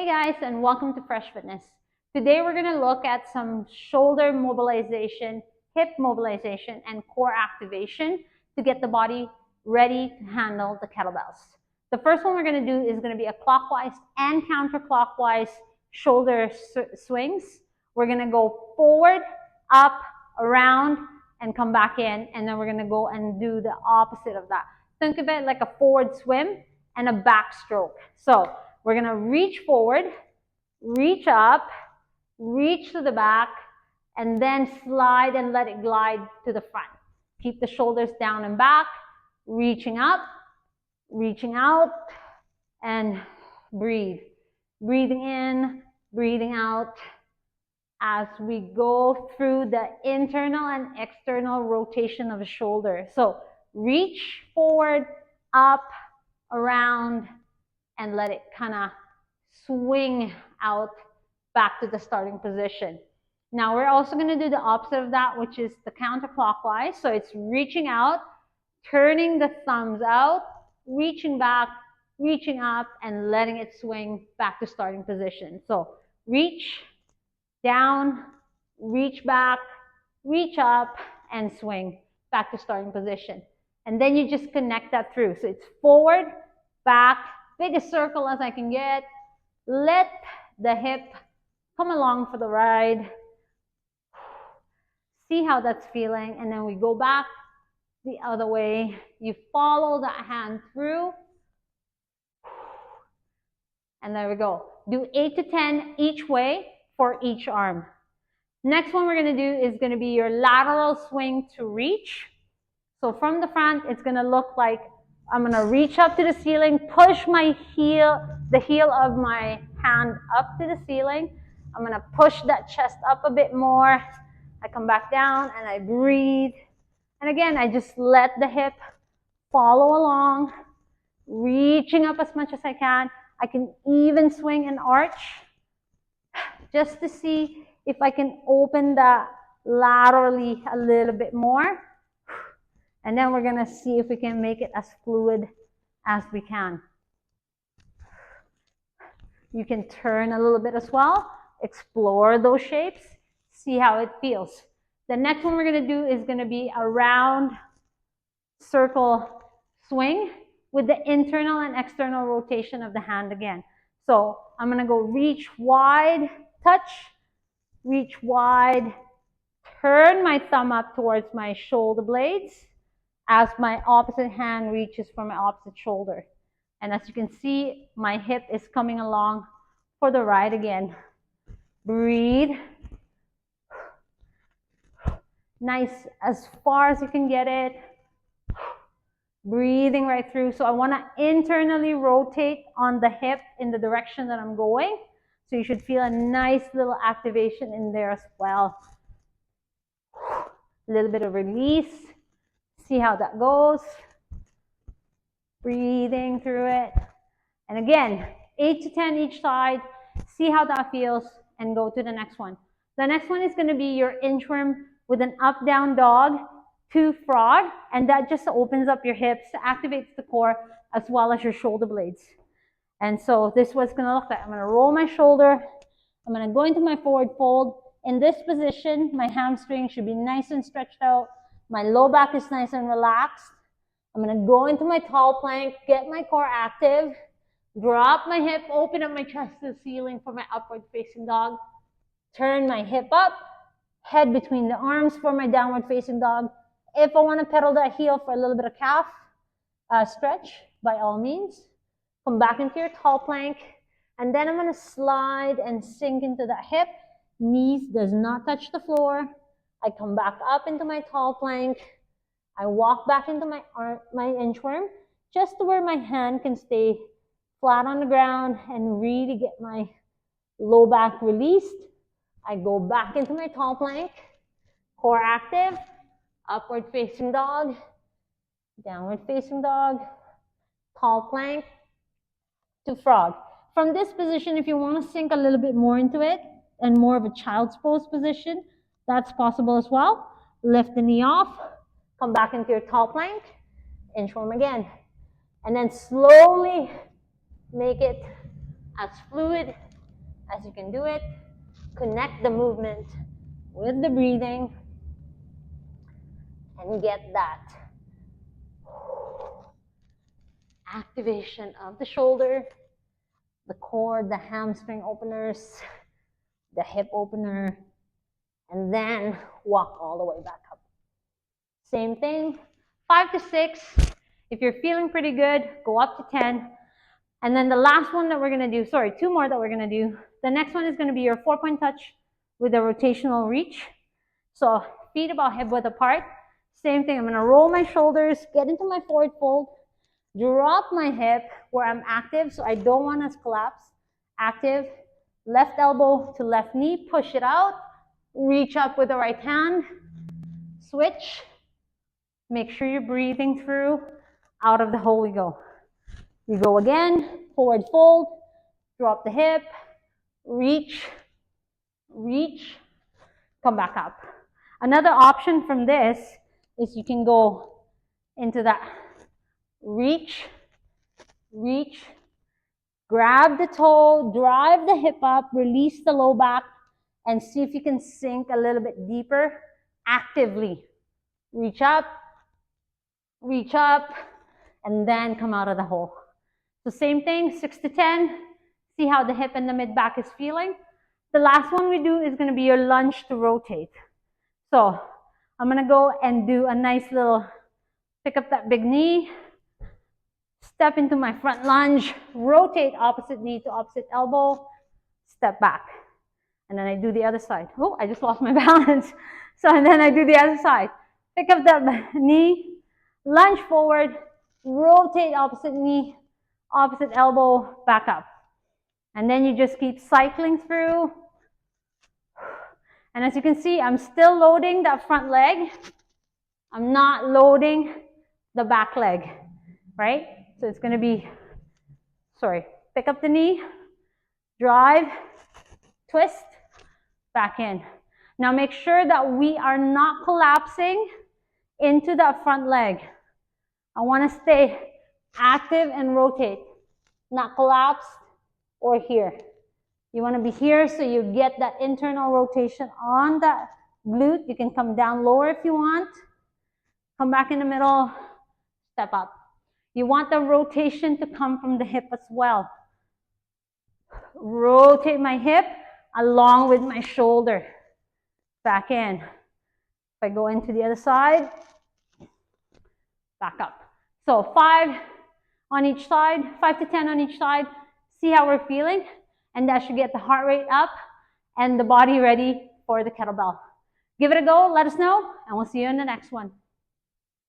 Hey guys, and welcome to Fresh Fitness. Today we're going to look at some shoulder mobilization, hip mobilization, and core activation to get the body ready to handle the kettlebells. The first one we're going to do is going to be a clockwise and counterclockwise shoulder swings. We're going to go forward, up, around, and come back in, and then we're going to go and do the opposite of that. Think of it like a forward swim and a backstroke. So we're going to reach forward, reach up, reach to the back, and then slide and let it glide to the front. Keep the shoulders down and back, reaching up, reaching out, and breathe. Breathing in, breathing out as we go through the internal and external rotation of the shoulder. So reach forward, up, around, and let it kind of swing out back to the starting position. Now we're also going to do the opposite of that, which is the counterclockwise. So it's reaching out, turning the thumbs out, reaching back, reaching up, and letting it swing back to starting position. So reach down, reach back, reach up, and swing back to starting position. And then you just connect that through. So it's forward, back, biggest circle as I can get. Let the hip come along for the ride. See how that's feeling. And then we go back the other way. You follow that hand through. And there we go. Do 8 to 10 each way for each arm. Next one we're going to do is going to be your lateral swing to reach. So from the front, it's going to look like I'm going to reach up to the ceiling, push my heel, the heel of my hand up to the ceiling. I'm going to push that chest up a bit more. I come back down and I breathe. And again, I just let the hip follow along, reaching up as much as I can. I can even swing an arch just to see if I can open that laterally a little bit more. And then we're going to see if we can make it as fluid as we can. You can turn a little bit as well, explore those shapes, see how it feels. The next one we're going to do is going to be a round circle swing with the internal and external rotation of the hand again. So I'm going to go reach wide, touch, reach wide, turn my thumb up towards my shoulder blades as my opposite hand reaches for my opposite shoulder. And as you can see, my hip is coming along for the ride again. Breathe. Nice, as far as you can get it. Breathing right through. So I want to internally rotate on the hip in the direction that I'm going. So you should feel a nice little activation in there as well. A little bit of release. See how that goes. Breathing through it. And again, 8 to 10 each side. See how that feels and go to the next one. The next one is going to be your inchworm with an up-down dog to frog. And that just opens up your hips, activates the core as well as your shoulder blades. And so this is what's going to look like. I'm going to roll my shoulder. I'm going to go into my forward fold. In this position, my hamstring should be nice and stretched out. My low back is nice and relaxed. I'm going to go into my tall plank, get my core active, drop my hip, open up my chest to the ceiling for my upward facing dog, turn my hip up, head between the arms for my downward facing dog. If I want to pedal that heel for a little bit of calf stretch, by all means, come back into your tall plank, and then I'm going to slide and sink into that hip. Knees does not touch the floor. I come back up into my tall plank. I walk back into my inchworm just to where my hand can stay flat on the ground and really get my low back released. I go back into my tall plank, core active, upward facing dog, downward facing dog, tall plank to frog. From this position, if you want to sink a little bit more into it and more of a child's pose position, that's possible as well. Lift the knee off, come back into your tall plank, inchworm again. And then slowly make it as fluid as you can do it. Connect the movement with the breathing and get that activation of the shoulder, the core, the hamstring openers, the hip opener, and then walk all the way back up. Same thing, 5 to 6. If you're feeling pretty good, go up to 10. And then the last one that we're gonna do, sorry, 2 more that we're gonna do. The next one is gonna be your 4-point touch with a rotational reach. So feet about hip width apart. Same thing, I'm gonna roll my shoulders, get into my forward fold, drop my hip where I'm active, so I don't want us to collapse. Active, left elbow to left knee, push it out, reach up with the right hand, switch. Make sure you're breathing through, out of the hole we go. You go again, forward fold, drop the hip, reach, reach, come back up. Another option from this is you can go into that reach, reach, grab the toe, drive the hip up, release the low back, and see if you can sink a little bit deeper actively. Reach up, and then come out of the hole. So same thing, 6 to 10. See how the hip and the mid back is feeling. The last one we do is going to be your lunge to rotate. So I'm going to go and do a nice little, pick up that big knee, step into my front lunge, rotate opposite knee to opposite elbow, step back. And then I do the other side. Oh, I just lost my balance. So and then I do the other side. Pick up that knee, lunge forward, rotate opposite knee, opposite elbow, back up. And then you just keep cycling through. And as you can see, I'm still loading that front leg. I'm not loading the back leg, right? So it's going to be, sorry, pick up the knee, drive, twist, back in. Now make sure that we are not collapsing into that front leg. I want to stay active and rotate, not collapse or here. You want to be here so you get that internal rotation on that glute. You can come down lower if you want. Come back in the middle, step up. You want the rotation to come from the hip as well. Rotate my hip along with my shoulder. Back in. If I go into the other side, back up. So 5 on each side, 5 to 10 on each side. See how we're feeling? And that should get the heart rate up and the body ready for the kettlebell. Give it a go, let us know, and we'll see you in the next one.